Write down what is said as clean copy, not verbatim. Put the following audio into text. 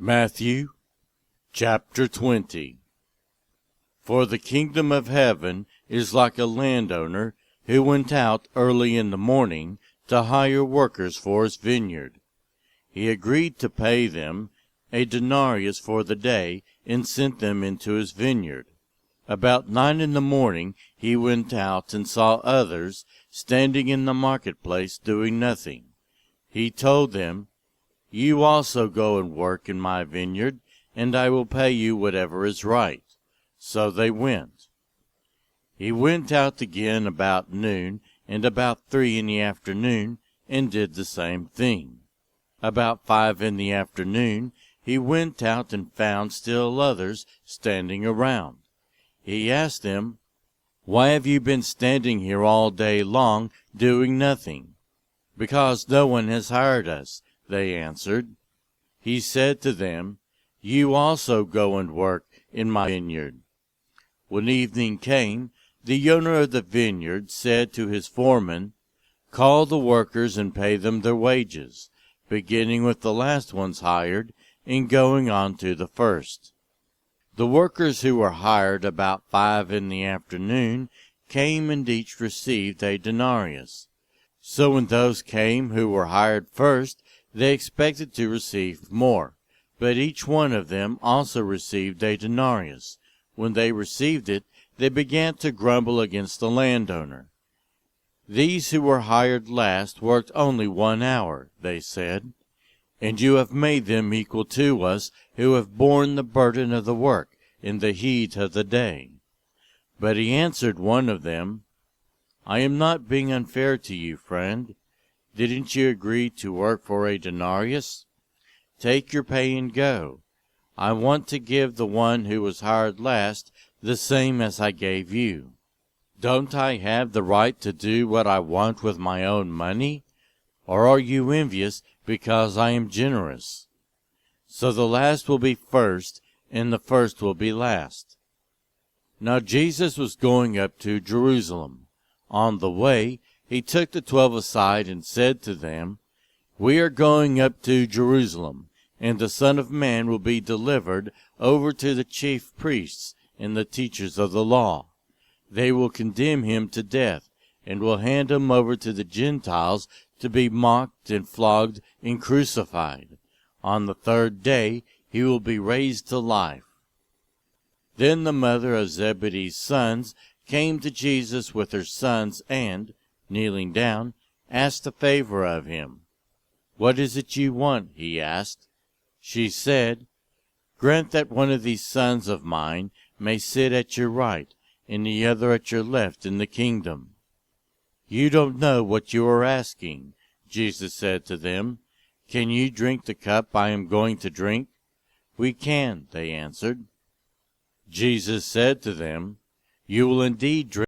Matthew chapter 20. For the kingdom of heaven is like a landowner who went out early in the morning to hire workers for his vineyard. He agreed to pay them a denarius for the day and sent them into his vineyard. About 9 in the morning he went out and saw others standing in the marketplace doing nothing. He told them, "You also go and work in my vineyard, and I will pay you whatever is right." So they went. He went out again about noon and about 3 in the afternoon, and did the same thing. About 5 in the afternoon he went out and found still others standing around. He asked them, "Why have you been standing here all day long doing nothing?" "Because no one has hired us," they answered. He said to them, "You also go and work in my vineyard." When evening came, the owner of the vineyard said to his foreman, "Call the workers and pay them their wages, beginning with the last ones hired and going on to the first." The workers who were hired about 5 in the afternoon came and each received a denarius. So when those came who were hired first, they expected to receive more, but each one of them also received a denarius. When they received it, they began to grumble against the landowner. "These who were hired last worked only 1 hour," they said, "and you have made them equal to us who have borne the burden of the work in the heat of the day." But he answered one of them, "I am not being unfair to you, friend. Didn't you agree to work for a denarius? Take your pay and go. I want to give the one who was hired last the same as I gave you. Don't I have the right to do what I want with my own money? Or are you envious because I am generous?" So the last will be first, and the first will be last. Now Jesus was going up to Jerusalem. On the way, he took the 12 aside and said to them, "We are going up to Jerusalem, and the Son of Man will be delivered over to the chief priests and the teachers of the law. They will condemn him to death, and will hand him over to the Gentiles to be mocked and flogged and crucified. On the 3rd day he will be raised to life." Then the mother of Zebedee's sons came to Jesus with her sons and, kneeling down, asked a favor of him. "What is it you want?" he asked. She said, "Grant that one of these sons of mine may sit at your right and the other at your left in the kingdom." "You don't know what you are asking," Jesus said to them. "Can you drink the cup I am going to drink?" "We can," they answered. Jesus said to them, "You will indeed drink